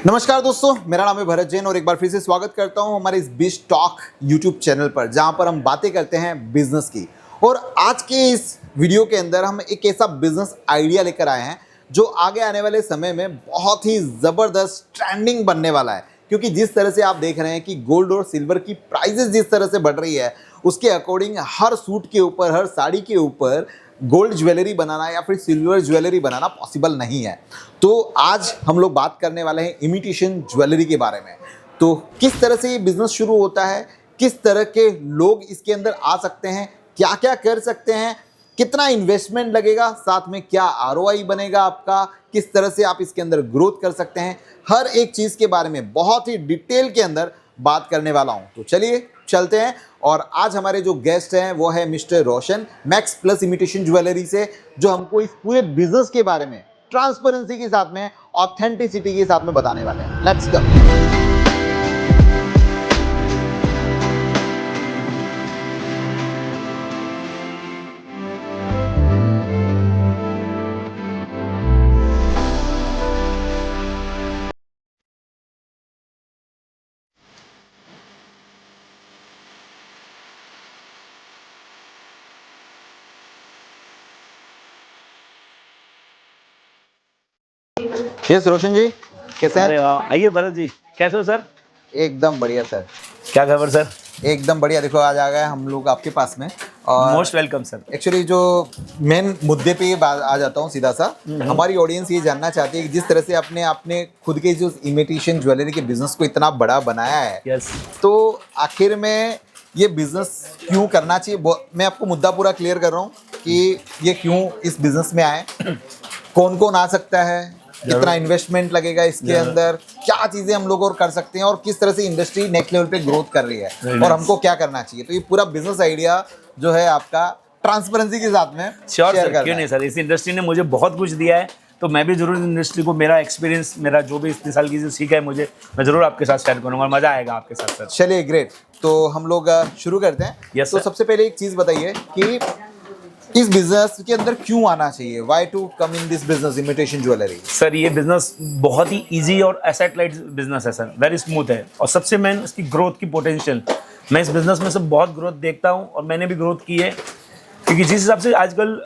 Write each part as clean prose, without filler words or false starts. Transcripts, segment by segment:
नमस्कार दोस्तों, मेरा नाम है भरत जैन और एक बार फिर से स्वागत करता हूं हमारे इस बिज टॉक यूट्यूब चैनल पर, जहां पर हम बातें करते हैं बिजनेस की। और आज के इस वीडियो के अंदर हम एक ऐसा बिजनेस आइडिया लेकर आए हैं जो आगे आने वाले समय में बहुत ही ज़बरदस्त ट्रेंडिंग बनने वाला है। क्योंकि जिस तरह से आप देख रहे हैं कि गोल्ड और सिल्वर की प्राइजेस जिस तरह से बढ़ रही है, उसके अकॉर्डिंग हर सूट के ऊपर, हर साड़ी के ऊपर गोल्ड ज्वेलरी बनाना या फिर सिल्वर ज्वेलरी बनाना पॉसिबल नहीं है। तो आज हम लोग बात करने वाले हैं इमिटेशन ज्वेलरी के बारे में। तो किस तरह से ये बिजनेस शुरू होता है, किस तरह के लोग इसके अंदर आ सकते हैं, क्या क्या कर सकते हैं, कितना इन्वेस्टमेंट लगेगा, साथ में क्या आरओआई बनेगा आपका, किस तरह से आप इसके अंदर ग्रोथ कर सकते हैं, हर एक चीज़ के बारे में बहुत ही डिटेल के अंदर बात करने वाला हूं। तो चलिए चलते हैं। और आज हमारे जो गेस्ट हैं वो है मिस्टर रोशन, मैक्स प्लस इमिटेशन ज्वेलरी से, जो हमको इस पूरे बिजनेस के बारे में ट्रांसपेरेंसी के साथ में, ऑथेंटिसिटी के साथ में बताने वाले हैं। Let's go. यस रोशन जी, कैसे अरे हैं? वाह, आइए भरत जी, कैसे हो सर? एकदम बढ़िया सर, क्या खबर सर? एकदम बढ़िया। देखो आज आ गए हम लोग आपके पास में। और मोस्ट वेलकम सर। एक्चुअली जो मेन मुद्दे पे आ जाता हूँ सीधा सा। हमारी ऑडियंस ये जानना चाहती है कि जिस तरह से आपने अपने खुद के जो इमिटेशन ज्वेलरी के बिजनेस को इतना बड़ा बनाया है, यस। तो आखिर में ये बिजनेस क्यों करना चाहिए। मैं आपको मुद्दा पूरा क्लियर कर रहा हूँ कि ये क्यों इस बिजनेस में आए, कौन कौन आ सकता है, कितना इन्वेस्टमेंट लगेगा इसके अंदर, क्या चीजें हम लोग और कर सकते हैं, और किस तरह से इंडस्ट्री नेक्स्ट लेवल पे ग्रोथ कर रही है, और हमको क्या करना चाहिए। तो ये पूरा बिजनेस आइडिया जो है आपका ट्रांसपेरेंसी के साथ में श्योर शेयर सर, करना क्यों है। नहीं सर, इस इंडस्ट्री ने मुझे बहुत कुछ दिया है, तो मैं भी जरूर इंडस्ट्री को, मेरा एक्सपीरियंस, मेरा जो भी इतने साल की जो सीखा है मुझे, मैं जरूर आपके साथ शेयर करूंगा और मजा आएगा आपके साथ सर। चलिए ग्रेट, तो हम लोग शुरू करते हैं। Yes, तो sir. सबसे पहले एक चीज बताइए कि इस बिजनेस के अंदर क्यों आना चाहिए, why to come in this business imitation jewellery. Sir ये बिजनेस बहुत ही इजी और एसेट लाइट बिजनेस है सर, वेरी स्मूथ है, और सबसे मेन इसकी ग्रोथ की पोटेंशियल। मैं इस बिजनेस में सब बहुत ग्रोथ देखता हूँ और मैंने भी ग्रोथ की है, क्योंकि जिस हिसाब से आजकल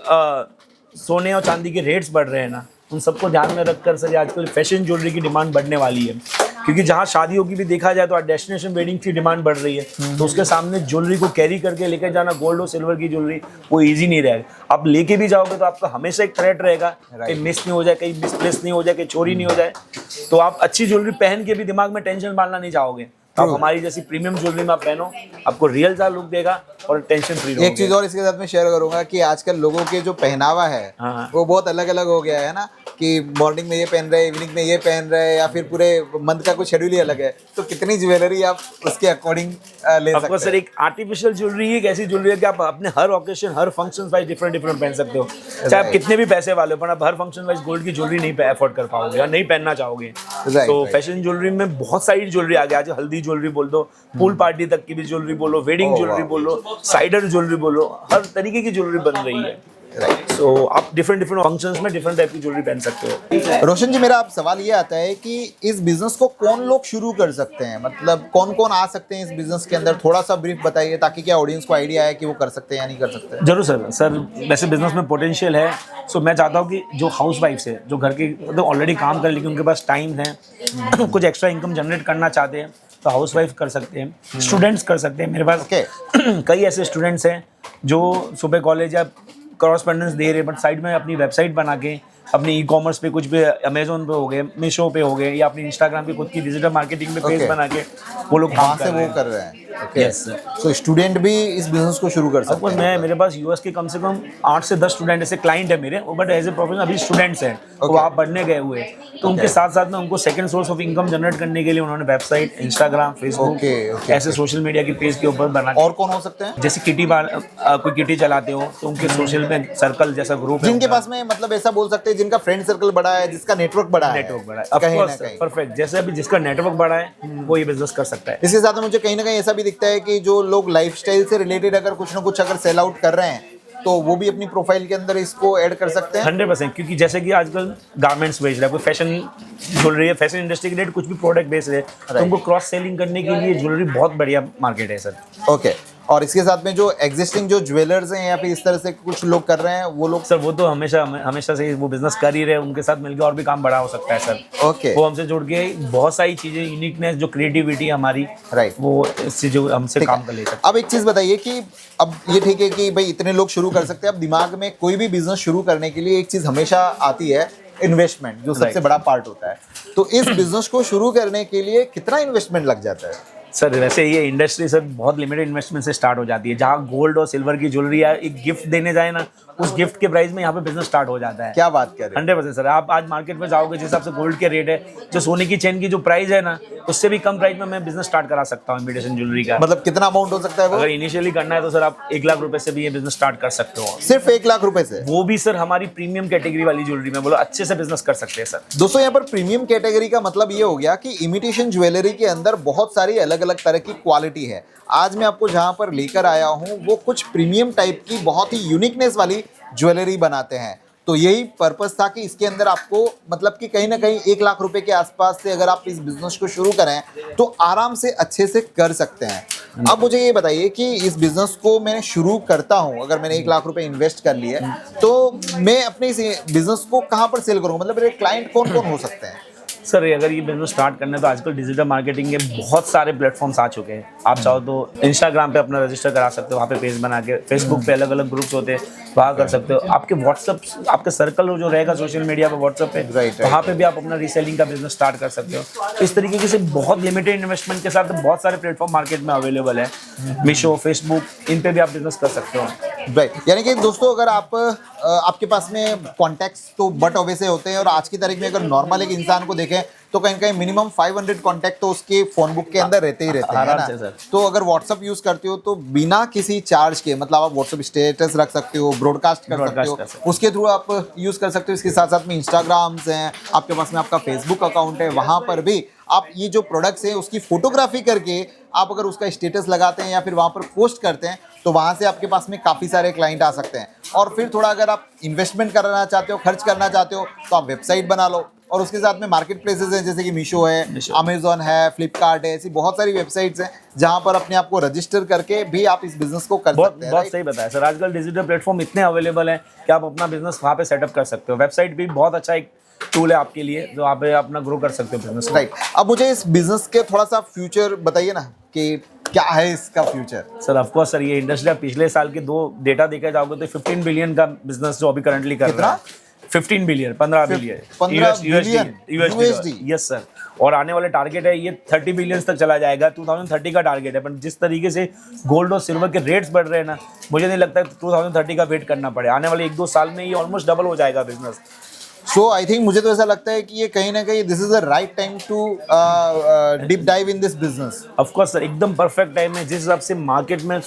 सोने और चांदी के रेट्स बढ़ रहे हैं ना, उन सबको ध्यान में रखकर सर आजकल फैशन ज्वेलरी की डिमांड बढ़ने वाली है। क्योंकि जहाँ शादियों की भी देखा जाए तो आज डेस्टिनेशन वेडिंग की डिमांड बढ़ रही है, तो उसके सामने ज्वेलरी को कैरी करके लेकर जाना, गोल्ड और सिल्वर की ज्वेलरी, वो इजी नहीं रहेगा। आप लेके भी जाओगे तो आपका हमेशा एक थ्रेट रहेगा, कहीं मिस नहीं हो जाए, कहीं मिसप्लेस नहीं हो जाए, कहीं चोरी नहीं हो जाए। तो आप अच्छी ज्वेलरी पहन के भी दिमाग में टेंशन डालना नहीं चाहोगे। आप हमारी जैसी प्रीमियम ज्वेलरी में आप पहनो, आपको रियल सा लुक देगा और टेंशन फ्री रहोगे। एक चीज और इसके साथ में शेयर करूंगा कि आजकल लोगों के जो पहनावा है वो बहुत अलग अलग हो गया है ना, कि मॉर्निंग में ये पहन रहे हैं, इवनिंग में ये पहन रहे हैं, या फिर पूरे मंथ का कुछ शेड्यूल ही अलग है। तो कितनी ज्वेलरी आप उसके अकॉर्डिंग ले सकते हैं। सर एक आर्टिफिशियल ज्वेलरी एक ऐसी ज्वेलरी है कि आप अपने हर ओकेशन, हर फंक्शन वाइज डिफरेंट पहन सकते हो। चाहे आप कितने भी पैसे वाले हो, पर आप हर फंक्शन वाइज गोल्ड की ज्वेलरी नहीं अफोर्ड कर पाओगे या नहीं पहनना चाहोगे। तो फैशन ज्वेलरी में बहुत सारी ज्वेलरी आ गई। आज हल्दी ज्वेलरी बोल दो, पूल पार्टी तक की भी ज्वेलरी बोलो, वेडिंग ज्वेलरी बोलो, साइडर ज्वेलरी बोलो, हर तरीके की ज्वेलरी बन रही है। तो आप डिफरेंट फंक्शंस में डिफरेंट टाइप की ज्वेलरी पहन सकते हो। रोशन जी, मेरा अब सवाल ये आता है कि इस बिजनेस को कौन लोग शुरू कर सकते हैं, मतलब कौन कौन आ सकते हैं इस बिजनेस के अंदर, थोड़ा सा ब्रीफ बताइए, ताकि क्या ऑडियंस को आइडिया है कि वो कर सकते हैं या नहीं कर सकते। जरूर सर वैसे बिजनेस में पोटेंशियल है। सो मैं चाहता हूँ कि जो हाउस वाइफ्स है, जो घर के मतलब ऑलरेडी काम कर लेकिन उनके पास टाइम है, कुछ एक्स्ट्रा इनकम जनरेट करना चाहते हैं, तो हाउस वाइफ कर सकते हैं, स्टूडेंट्स कर सकते हैं। मेरे पास कई ऐसे स्टूडेंट्स हैं जो सुबह कॉलेज या कॉरेस्पॉन्डेंस दे रहे, बट साइड में अपनी वेबसाइट बना के अपने ई कॉमर्स पे, कुछ भी अमेजोन पे हो गए, मीशो पे हो गए, या अपनी इंस्टाग्राम पे खुद की डिजिटल मार्केटिंग पे पेज बना के वो लोग काम कर रहे हैं। Yes sir. सो स्टूडेंट भी इस बिजनेस को शुरू कर सकते हैं। मेरे पास यूएस के कम से कम 8 से 10 स्टूडेंट ऐसे क्लाइंट है मेरे, बट एज ए प्रोफेशनल अभी स्टूडेंट्स हैं, तो आप पढ़ने गए हुए, तो उनके साथ साथ में उनको second source of income generate करने के लिए उन्होंने वेबसाइट, इंस्टाग्राम, फेसबुक, ऐसे सोशल मीडिया के पेज के ऊपर बना। और कौन हो सकते हैं? जैसे किटी कोई किटी चलाते हो तो उनके सोशल में सर्कल जैसा ग्रुप है, जिनके पास में, मतलब ऐसा बोल सकते हैं जिनका फ्रेंड सर्कल बड़ा है, जिसका नेटवर्क बड़ा है। कहीं ना कहीं परफेक्ट, जैसे अभी जिसका नेटवर्क बड़ा है वो ये बिजनेस कर सकता है। इसके साथ में मुझे कहीं ना कहीं ऐसा भी दिखता है कि जो लोग लाइफस्टाइल से रिलेटेड अगर कुछ ना कुछ अगर सेल आउट कर रहे हैं, तो वो भी अपनी प्रोफाइल के अंदर इसको ऐड कर सकते हैं। 100%, क्योंकि जैसे कि आजकल गारमेंट्स बेच रहा है, कोई फैशन ज्वेलरी है, फैशन इंडस्ट्री के लिए कुछ भी प्रोडक्ट बेच रहे हैं, तो उनको क्रॉस सेलिंग करने के लिए ज्वेलरी बहुत बढ़िया मार्केट है सर। ओके, और इसके साथ में जो एग्जिस्टिंग जो ज्वेलर्स हैं या फिर इस तरह से कुछ लोग कर रहे हैं वो लोग? सर वो तो हमेशा से वो बिजनेस कर ही रहे हैं, उनके साथ मिलकर और भी काम बड़ा हो सकता है सर। ओके, वो हमसे जुड़ के बहुत सारी चीजें, यूनिकनेस, जो क्रिएटिविटी हमारी, राइट, वो इससे जो हमसे काम कर ले सकते अब एक चीज बताइए कि अब ये ठीक है कि भाई इतने लोग शुरू कर सकते हैं, अब दिमाग में कोई भी बिजनेस शुरू करने के लिए एक चीज हमेशा आती है, इन्वेस्टमेंट, जो सबसे बड़ा पार्ट होता है। तो इस बिजनेस को शुरू करने के लिए कितना इन्वेस्टमेंट लग जाता है? सर वैसे ये इंडस्ट्री सर बहुत लिमिटेड इन्वेस्टमेंट से स्टार्ट हो जाती है। जहाँ गोल्ड और सिल्वर की ज्वेलरी या एक गिफ्ट देने जाए ना, उस गिफ्ट के प्राइस में यहाँ पे बिजनेस स्टार्ट हो जाता है। क्या बात कर रहे हैं? 100% सर, आप आज मार्केट में जाओगे, जिस हिसाब से गोल्ड के रेट है, जो सोने की चेन की जो प्राइस है ना, उससे भी कम प्राइस में मैं बिजनेस स्टार्ट करा सकता हूँ इमिटेशन ज्वेलरी का। मतलब कितना अमाउंट हो सकता है वो? अगर इनिशियली करना है तो सर आप 1 लाख रुपए से भी ये बिजनेस स्टार्ट कर सकते हो। सिर्फ 1 लाख रुपए से? वो भी सर हमारी प्रीमियम कैटेगरी वाली ज्वेलरी में, बोलो अच्छे से बिजनेस कर सकते हैं सर। दोस्तों यहाँ पर प्रीमियम कैटेगरी का मतलब ये हो गया कि इमिटेशन ज्वेलरी के अंदर बहुत सारी अलग अलग तरह की क्वालिटी है। आज मैं आपको जहाँ पर लेकर आया हूँ वो कुछ प्रीमियम टाइप की बहुत ही यूनिकनेस वाली ज्वेलरी बनाते हैं। तो यही पर्पस था कि इसके अंदर आपको मतलब कि कहीं ना कहीं 1 लाख रुपए के आसपास से अगर आप इस बिजनेस को शुरू करें तो आराम से अच्छे से कर सकते हैं। अब मुझे ये बताइए कि इस बिजनेस को मैं शुरू करता हूँ, अगर मैंने 1 लाख रुपए इन्वेस्ट कर लिए तो मैं अपने इस बिजनेस को कहाँ पर सेल करूँगा? मतलब मेरे क्लाइंट कौन कौन हो सकते हैं? सर अगर ये बिजनेस स्टार्ट करना है तो आजकल डिजिटल मार्केटिंग के बहुत सारे प्लेटफॉर्म्स आ चुके हैं। आप चाहो तो इंस्टाग्राम पे अपना रजिस्टर करा सकते हो, वहाँ पे पेज बना के, फेसबुक पे अलग अलग ग्रुप्स होते हैं, वहाँ कर सकते हो। आपके व्हाट्सअप, आपके सर्कल जो रहेगा सोशल मीडिया पे, व्हाट्सअप पे, वहाँ पे भी आप अपना रीसेलिंग का बिजनेस स्टार्ट कर सकते हो। इस तरीके से बहुत लिमिटेड इन्वेस्टमेंट के साथ बहुत सारे प्लेटफॉर्म मार्केट में अवेलेबल है। मीशो, फेसबुक, इन पे भी आप बिजनेस कर सकते हो। राइट, यानी कि दोस्तों अगर आपके पास में कॉन्टैक्ट्स तो बट वैसे होते हैं, और आज की तारीख में अगर नॉर्मल एक इंसान को देखें तो कहीं कहीं मिनिमम 500 कॉन्टैक्ट तो उसके फोन बुक के अंदर रहते ही रहते हैं ना। तो अगर व्हाट्सअप यूज करते हो तो बिना किसी चार्ज के, मतलब आप व्हाट्सअप स्टेटस रख सकते हो, ब्रॉडकास्ट कर सकते हो, उसके थ्रू आप यूज कर सकते हो। इसके साथ साथ में इंस्टाग्राम्स हैं, आपके पास में आपका फेसबुक अकाउंट है, वहाँ पर भी आप ये जो प्रोडक्ट्स हैं उसकी फोटोग्राफी करके आप अगर उसका स्टेटस लगाते हैं या फिर वहाँ पर पोस्ट करते हैं तो वहाँ से आपके पास में काफ़ी सारे क्लाइंट आ सकते हैं। और फिर थोड़ा अगर आप इन्वेस्टमेंट करना चाहते हो, खर्च करना चाहते हो, तो आप वेबसाइट बना लो, और उसके साथ में मार्केट प्लेसेस हैं जैसे कि मीशो है, अमेजोन है, फ्लिपकार्ट है, ऐसी बहुत सारी वेबसाइट्स हैं जहाँ पर अपने आप को रजिस्टर करके भी आप इस बिजनेस को कर सकते हैं। बहुत सही बताया सर, आजकल डिजिटल प्लेटफॉर्म इतने अवेलेबल हैं कि आप अपना बिजनेस वहाँ पे सेटअप कर सकते हो। वेबसाइट भी बहुत अच्छा एक टूल है आपके लिए, जो आप अपना ग्रो कर सकते हो बिजनेस। राइट, अब मुझे इस बिजनेस के थोड़ा सा फ्यूचर बताइए ना कि क्या है इसका future? Sir of course sir, ये इंडस्ट्री आप पिछले साल के 2 डेटा देखा जाओगे तो 15 बिलियन का बिजनेस जो अभी करंटली कर रहा है। 15 billion, 15 billion USD। Yes sir, और आने वाले टारगेट है ये 30 बिलियन तक चला जाएगा, 2030 का टारगेट है। पर जिस तरीके से गोल्ड और सिल्वर के रेट्स बढ़ रहे हैं ना, मुझे नहीं लगता 2030 का वेट करना पड़े। आने वाले 1-2 साल में ये ऑलमोस्ट डबल हो जाएगा बिजनेस। सो आई थिंक मुझे तो ऐसा लगता है कि ये कहीं ना कहीं this is the right time to deep dive in this business. Of course sir, एकदम परफेक्ट टाइम है। जिस हिसाब से मार्केट में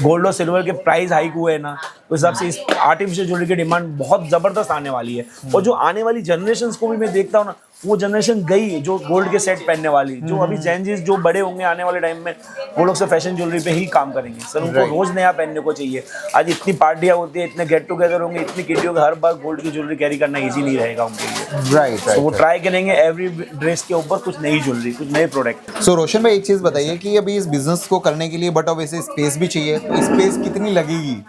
गोल्ड और सिल्वर के प्राइस हाइक हुए हैं ना, उस हिसाब से इस आर्टिफिशियल ज्वेलरी की डिमांड बहुत ज़बरदस्त आने वाली है। और जो आने वाली जनरेशन को भी मैं देखता हूँ ना, वो जनरेशन गई जो गोल्ड के सेट पहनने वाली, जो अभी जेनजीज जो बड़े होंगे आने वाले टाइम में, वो लोग से फैशन ज्वेलरी पे ही काम करेंगे सर। उनको रोज नया पहनने को चाहिए। आज इतनी पार्टियां होती है, इतने गेट टुगेदर होंगे, इतनी किटियों का, हर बार गोल्ड की ज्वेलरी कैरी करना इजी नहीं रहेगा उनके लिए। राइट, तो वो ट्राई करेंगे एवरी ड्रेस के ऊपर कुछ नई ज्वेलरी, कुछ नए प्रोडक्ट। सो रोशन भाई एक चीज़ बताइए कि अभी इस बिजनेस को करने के लिए बट अब वैसे स्पेस भी चाहिए, तो स्पेस कितनी लगेगी?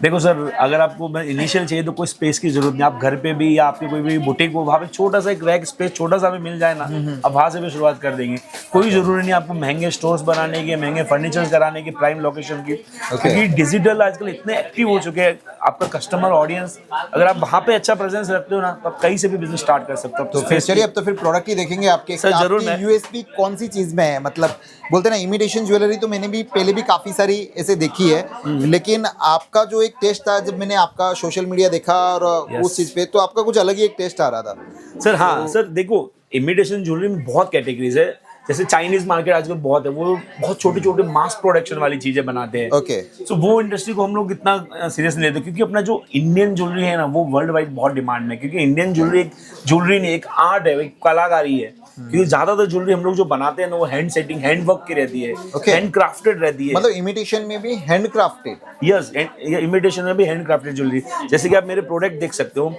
देखो सर, अगर आपको इनिशियल चाहिए तो कोई स्पेस की जरूरत नहीं। आप घर पे भी या आपकी कोई भी बुटीक हो, वहाँ पे छोटा सा एक रैक स्पेस छोटा सा भी मिल जाए ना, अब वहाँ से भी शुरुआत कर देंगे। कोई जरूरी नहीं आपको महंगे स्टोर्स बनाने की, महंगे फर्नीचर कराने की, प्राइम लोकेशन की, क्योंकि डिजिटल आजकल इतने एक्टिव हो चुके हैं। आपका कस्टमर ऑडियंस, अगर आप वहाँ पे अच्छा प्रेजेंस रखते हो ना, तो आप कहीं से भी बिजनेस स्टार्ट कर सकते हो। तो फिर चलिए, अब तो फिर प्रोडक्ट ही देखेंगे आपके। सर जरूर। यूएसपी कौन सी चीज में है? मतलब बोलते ना इमिटेशन ज्वेलरी तो मैंने भी पहले भी काफी सारी ऐसे देखी है, लेकिन आपका जो एक टेस्ट था जब मैंने आपका सोशल मीडिया देखा और उस चीज पे, तो आपका कुछ अलग ही एक टेस्ट आ रहा था सर। हाँ सर, देखो इमिटेशन ज्वेलरी में बहुत कैटेगरीज है। जैसे चाइनीज मार्केट आजकल बहुत है, वो बहुत छोटे छोटे मास प्रोडक्शन वाली चीजें बनाते हैं। ओके। सो वो इंडस्ट्री को हम लोग इतना सीरियस नहीं लेते, क्योंकि अपना जो इंडियन ज्वेलरी है ना वो वर्ल्ड वाइड बहुत डिमांड में है, क्योंकि इंडियन ज्वेलरी एक ज्वेलरी नहीं, एक आर्ट है, एक कलाकारी है। क्योंकि ज्यादातर ज्वेलरी हम लोग जो बनाते हैं ना वो हैंड सेटिंग, हैंड वर्क की रहती है, हैंड क्राफ्टेड रहती है। मतलब इमिटेशन में भी हैंड क्राफ्टेड? यस, इमिटेशन में भी हैंड क्राफ्टेड ज्वेलरी। जैसे कि आप मेरे प्रोडक्ट देख सकते हो,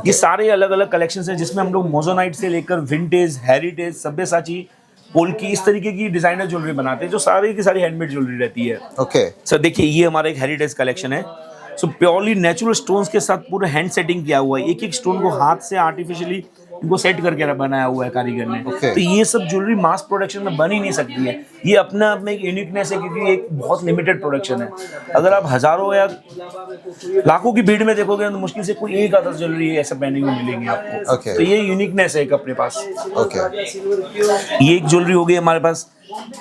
ये सारे अलग अलग कलेक्शंस हैं जिसमें हम लोग मोजोनाइट से लेकर विंटेज, हेरिटेज, सब्यसाची, पोल्की, इस तरीके की डिजाइनर ज्वेलरी बनाते हैं जो सारी की सारी हैंडमेड ज्वेलरी रहती है। ओके सर देखिए, ये हमारा एक हेरिटेज कलेक्शन है। सो प्योरली नेचुरल स्टोन्स के साथ पूरा हैंड सेटिंग किया हुआ है, एक एक स्टोन को हाथ से आर्टिफिशियली इनको सेट करके बनाया हुआ है कारीगर ने। तो ये सब ज्वेलरी मास प्रोडक्शन में बन ही नहीं सकती है, ये अपने आप में एक यूनिकनेस है, क्योंकि एक बहुत लिमिटेड प्रोडक्शन है। अगर आप हजारों या लाखों की भीड़ में देखोगे तो मुश्किल से कोई एक आधा ज्वेलरी ऐसा पहने हुए मिलेंगे आपको। तो ये यूनिकनेस है एक अपने पास। ये एक ज्वेलरी हो गई हमारे पास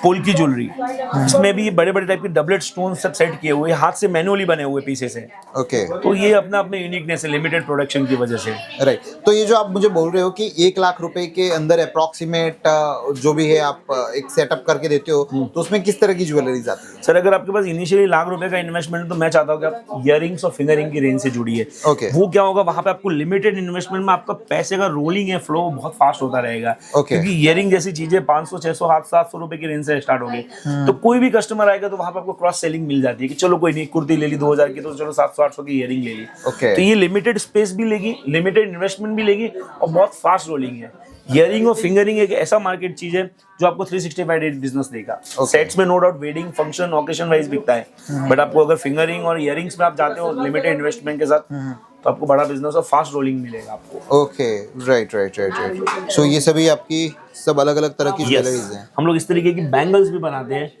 पोल्की ज्वेलरी, इसमें भी बड़े बड़े टाइप के डबलेट स्टोन सब सेट किए हुए, हाथ से मैनुअली बने हुए पीसेस हैं। ओके। तो ये अपना अपने यूनिकनेस है लिमिटेड प्रोडक्शन की वजह से। राइट। तो ये जो आप मुझे बोल रहे हो कि 1 लाख रुपए के अंदर अप्रोक्सीमेट जो भी है आप एक सेटअप करके देते हो, तो उसमें किस तरह की ज्वेलरीज आती है? सर अगर आपके पास इनिशियली लाख रुपए का इन्वेस्टमेंट है तो मैं चाहता हूँ कि आप इयरिंग्स और फिंगरिंग की रेंज से जुड़िए। वो क्या होगा, वहां पे आपको लिमिटेड इन्वेस्टमेंट में आपका पैसे का रोलिंग है फ्लो बहुत फास्ट होता रहेगा। क्योंकि इयरिंग जैसी चीजें 500, 600, 700 रुपए की रेंज से स्टार्ट होगी। तो कोई भी कस्टमर आएगा तो वहां पे आपको क्रॉस सेलिंग मिल जाती है कि चलो कोई नहीं, कुर्ती ले ली 2000 की तो चलो 700-800 की इयरिंग ले ली। तो ये लिमिटेड स्पेस भी लेगी, लिमिटेड इन्वेस्टमेंट भी लेगी और बहुत फास्ट रोलिंग है। इयरिंग और फिंगरिंग एक ऐसा मार्केट चीज है जो आपको 365 डेज बिजनेस देगा। सेट्स में no doubt wedding, function, occasion wise बिकता है, बट आपको अगर फिंगरिंग और इयरिंग्स में आप जाते हो लिमिटेड इन्वेस्टमेंट के साथ तो आपको बड़ा बिजनेस और फास्ट रोलिंग मिलेगा आपको। Okay, right. सो ये सभी आपकी सब अलग अलग तरह की ज्वेलरीज हैं। हम लोग इस तरीके की बैंगल्स भी बनाते हैं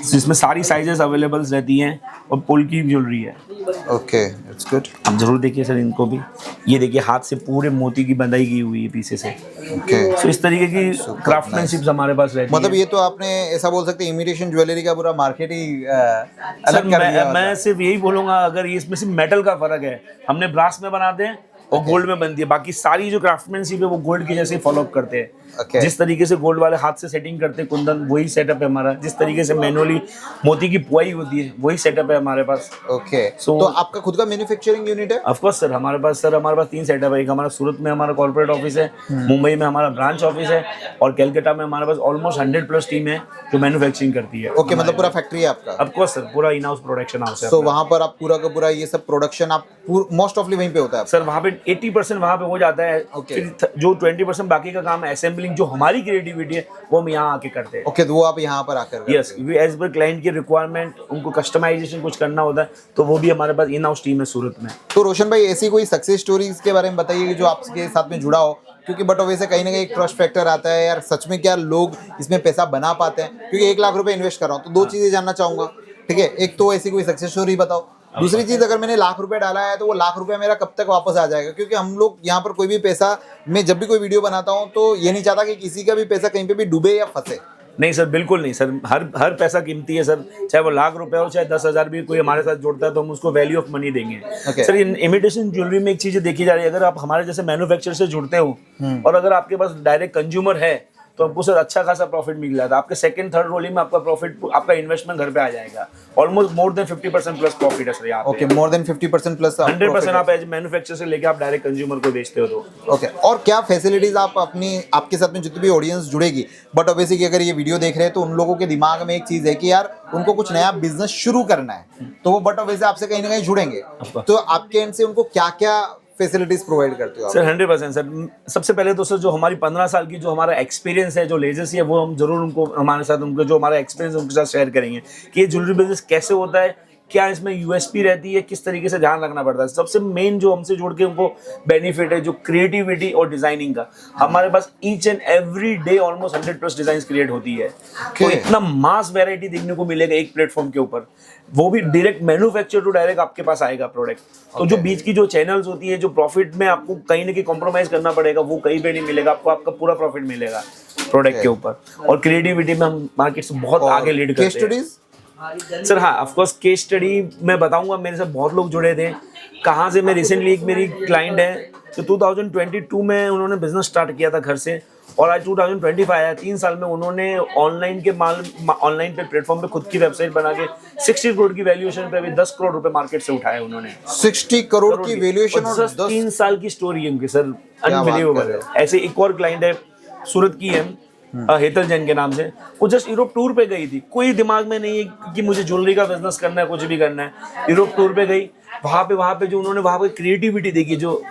जिसमें सारी साइजेस अवेलेबल रहती हैं और पोल्की ज्वेलरी है। Okay, it's good. आप जरूर देखिए सर इनको भी, ये देखिए हाथ से पूरे मोती की बंधाई की हुई है पीसेस है। ओके। सो इस तरीके की क्राफ्टमैनशिप हमारे पास रहती है। मतलब ये तो आपने ऐसा बोल सकते हैं इमिटेशन ज्वेलरी का पूरा मार्केट ही अलग कर दिया। मैं सिर्फ यही बोलूंगा, अगर इसमें सिर्फ मेटल का फर्क है, हमने ब्रास में बनाते हैं और गोल्ड में बनती है, बाकी सारी जो क्राफ्टमैनशिप है वो गोल्ड की जैसे फॉलो अप करते हैं। जिस तरीके से गोल्ड वाले हाथ से सेटिंग करते हैं कुंदन, वही सेटअप है हमारा। जिस तरीके से मैनुअली मोती की पुआई होती है वही सेटअप है हमारे पास। ओके। तो आपका खुद का मैन्युफैक्चरिंग यूनिट है? ऑफ कोर्स सर, हमारे पास 3 सेटअप है। एक हमारा सूरत में हमारा कॉर्पोरेट ऑफिस है, मुंबई में हमारा ब्रांच ऑफिस है और कलकत्ता में हमारे पास ऑलमोस्ट 100+ टीम है जो मैन्युफैक्चरिंग करती है। ओके, मतलब पूरा फैक्ट्री है आपका? ऑफ कोर्स सर, पूरा इन हाउस प्रोडक्शन हाउस है। तो वहां पर आप पूरा का पूरा ये सब प्रोडक्शन आप मोस्ट ऑफली वहीं पे होता है? सर वहाँ पे 80% वहाँ पे हो जाता है। फिर जो 20% बाकी का काम है असेंबलिंग, जो हमारी क्रिएटिविटी है वो हम यहाँ आके करते हैं। ओके, तो वो आप यहाँ पर आकर? यस, एज पर क्लाइंट की रिक्वायरमेंट, उनको कस्टमाइजेशन कुछ करना होता है तो वो भी हमारे पास इन हाउस टीम है सूरत में। तो रोशन भाई, ऐसी कोई सक्सेस स्टोरीज के बारे में बताइए जो आपके साथ में जुड़ा हो, क्योंकि बट वैसे कहीं ना कहीं एक ट्रस्ट फैक्टर आता है यार, सच में क्या लोग इसमें पैसा बना पाते हैं? क्योंकि 1 लाख रुपए इन्वेस्ट कर रहा हूँ तो 2 चीजें जानना चाहूंगा। ठीक है, एक तो ऐसी कोई सक्सेस स्टोरी बताओ, दूसरी चीज अगर मैंने 1 लाख रुपए डाला है तो वो 1 लाख रुपए मेरा कब तक वापस आ जाएगा? क्योंकि हम लोग यहाँ पर कोई भी पैसा, मैं जब भी कोई वीडियो बनाता हूँ तो ये नहीं चाहता कि किसी का भी पैसा कहीं पे भी डूबे या फंसे। नहीं सर, बिल्कुल नहीं सर, हर पैसा कीमती है सर, चाहे वो 1 लाख रुपए हो चाहे 10,000 भी कोई हमारे साथ जोड़ता है तो हम उसको वैल्यू ऑफ मनी देंगे। सर इमिटेशन ज्वेलरी में एक चीज देखी जा रही है, अगर आप हमारे जैसे मैन्युफैक्चरर से जुड़ते हो और अगर आपके पास डायरेक्ट कंज्यूमर है तो आपको सर अच्छा खासा प्रॉफिट मिल जाता है। आपके सेकंड थर्ड रोलिंग में आपका प्रॉफिट, आपका इन्वेस्टमेंट घर पे आ जाएगा। Almost more than 50% plus profit है सर यहाँ पे। ओके, मोर देन 50% प्लस 100% आप एज मैन्युफैक्चरर से लेके आप डायरेक्ट कंज्यूमर को बेचते हो तो। ओके। और क्या फैसिलिटीज आप आपके साथ में जितनी भी ऑडियंस जुड़ेगी, बट ऑब्वियसली कि अगर ये वीडियो देख रहे हैं तो उन लोगों के दिमाग में एक चीज है कि यार उनको कुछ नया बिजनेस शुरू करना है, तो वो बट ऑब्वियसली आपसे कहीं ना कहीं जुड़ेंगे, तो आपके एंड से उनको क्या क्या फैसिलिटीज प्रोवाइड करते हो आप? सर 100% सर, सबसे पहले तो सर जो हमारी 15 साल की जो हमारा एक्सपीरियंस है, जो लेजेसी है, वो हम जरूर उनको हमारे साथ, उनको जो हमारा एक्सपीरियंस उनके साथ शेयर करेंगे कि ये ज्वेलरी बिजनेस कैसे होता है, क्या इसमें यूएसपी रहती है, किस तरीके से ध्यान रखना पड़ता है। सबसे मेन जो हमसे जुड़ के उनको बेनिफिट है जो क्रिएटिविटी और डिजाइनिंग का, हमारे पास each and every day almost 100+ design create होती है। तो इतना मास वैरायटी देखने को मिलेगा एक प्लेटफॉर्म के ऊपर, वो भी डायरेक्ट मैन्युफैक्चर टू डायरेक्ट आपके पास आएगा प्रोडक्ट। तो जो बीच की जो चैनल्स होती है, जो प्रॉफिट में आपको कहीं ना कहीं कॉम्प्रोमाइज करना पड़ेगा, वो कहीं पे नहीं मिलेगा आपको, आपका पूरा प्रॉफिट मिलेगा प्रोडक्ट के ऊपर। और क्रिएटिविटी में हम मार्केट से बहुत आगे लीड करते हैं सर। हाँ, ऑफ कोर्स केस स्टडी मैं बताऊंगा, मेरे साथ बहुत लोग जुड़े थे। कहाँ से, मैं रिसेंटली एक मेरी क्लाइंट है तो 2022 में उन्होंने बिजनेस स्टार्ट किया था घर से, और आज 2025 आया, 3 साल में उन्होंने ऑनलाइन पे प्लेटफॉर्म पे खुद की वेबसाइट बना के 60 करोड़ की वैल्यूएशन पे अभी 10 करोड़ रुपए मार्केट से उठाए उन्होंने। 60 करोड़ की वैल्यूएशन और 10 3 साल की स्टोरी है उनकी सर, बात कर अनबिलीवेबल रहे है। ऐसे एक और क्लाइंट है सूरत की है, हेतल जैन के नाम से, वो जस्ट यूरोप टूर पे गई थी, कोई दिमाग में नहीं है कि मुझे ज्वेलरी का बिजनेस करना है, कुछ भी करना है। यूरोप टूर पे गई, वहां पे जो उन्होंने वहां पे क्रिएटिविटी देखी, जो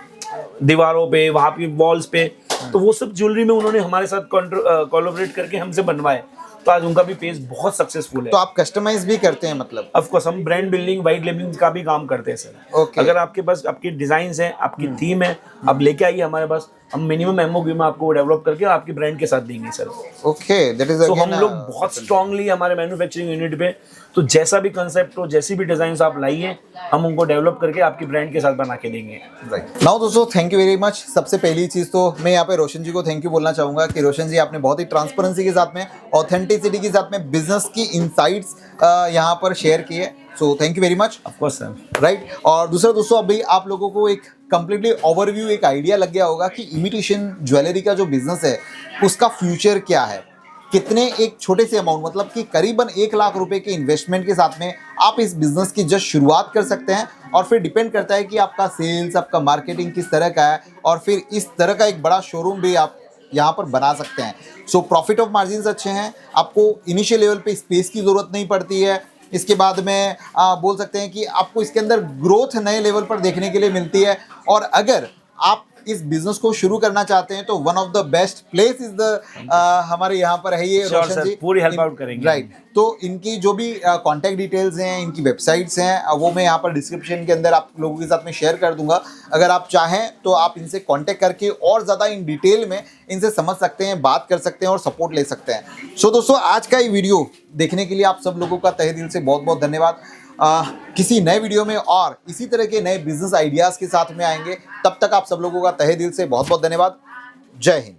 दीवारों पे वहां की वॉल्स पे, तो वो सब ज्वेलरी में उन्होंने हमारे साथ कोलैबोरेट करके हमसे बनवाए। तो आज उनका भी पेज बहुत सक्सेसफुल है। तो आप कस्टमाइज भी करते हैं मतलब? ऑफ कोर्स हम ब्रांड बिल्डिंग, वाइट लेबलिंग का भी काम करते हैं सर। Okay. अगर आपके पास आपकी डिजाइन्स हैं, आपकी थीम है, आप लेके आइए हमारे पास, हम मिनिमम एमओपी में आपको डेवलप करके आपकी ब्रांड के साथ देंगे सर। ओके, दैट इज तो हम लोग बहुत स्ट्रांगली हमारे मैन्युफैक्चरिंग यूनिट पे, तो जैसा भी कंसेप्ट हो, जैसी भी डिजाइन आप लाइए, हम उनको डेवलप करके आपकी ब्रांड के साथ बना के देंगे। राइट नाउ दोस्तों, थैंक यू वेरी मच। सबसे पहली चीज़ तो मैं यहाँ पे रोशन जी को थैंक यू बोलना चाहूँगा कि रोशन जी आपने बहुत ही ट्रांसपेरेंसी के साथ में, ऑथेंटिसिटी के साथ में बिजनेस की इनसाइट्स यहाँ पर शेयर किए। So thank you very much. Of course sir. Right, और दूसरा दोस्तों, अभी आप लोगों को एक कंप्लीटली ओवरव्यू, एक आइडिया लग गया होगा कि इमिटेशन ज्वेलरी का जो बिजनेस है उसका फ्यूचर क्या है। कितने एक छोटे से अमाउंट, मतलब कि करीबन 1 लाख रुपए के इन्वेस्टमेंट के साथ में आप इस बिजनेस की जस्ट शुरुआत कर सकते हैं, और फिर डिपेंड करता है कि आपका सेल्स, आपका मार्केटिंग किस तरह का है, और फिर इस तरह का एक बड़ा शोरूम भी आप यहाँ पर बना सकते हैं। सो प्रॉफिट ऑफ मार्जिन्स अच्छे हैं, आपको इनिशियल लेवल पे स्पेस की ज़रूरत नहीं पड़ती है। इसके बाद में बोल सकते हैं कि आपको इसके अंदर ग्रोथ नए लेवल पर देखने के लिए मिलती है। और अगर आप इस बिजनेस को शुरू करना चाहते हैं तो one of the best place is the हमारे यहाँ पर है ये रोशन जी, पूरी हेल्प आउट करेंगे। राइट, तो इनकी जो भी कांटेक्ट डिटेल्स हैं, इनकी वेबसाइट्स हैं, वो मैं यहाँ पर डिस्क्रिप्शन के अंदर आप लोगों के साथ में शेयर कर दूंगा। अगर आप चाहें तो आप इनसे कांटेक्ट करके और ज़्यादा इन डिटेल में इनसे समझ सकते हैं, बात कर सकते हैं और सपोर्ट ले सकते हैं। सो दोस्तों, आज का ये वीडियो देखने के लिए आप सब लोगों का तहे दिल से बहुत बहुत धन्यवाद। किसी नए वीडियो में और इसी तरह के नए बिजनेस आइडियाज़ के साथ में आएंगे। तब तक आप सब लोगों का तहे दिल से बहुत बहुत धन्यवाद। जय हिंद।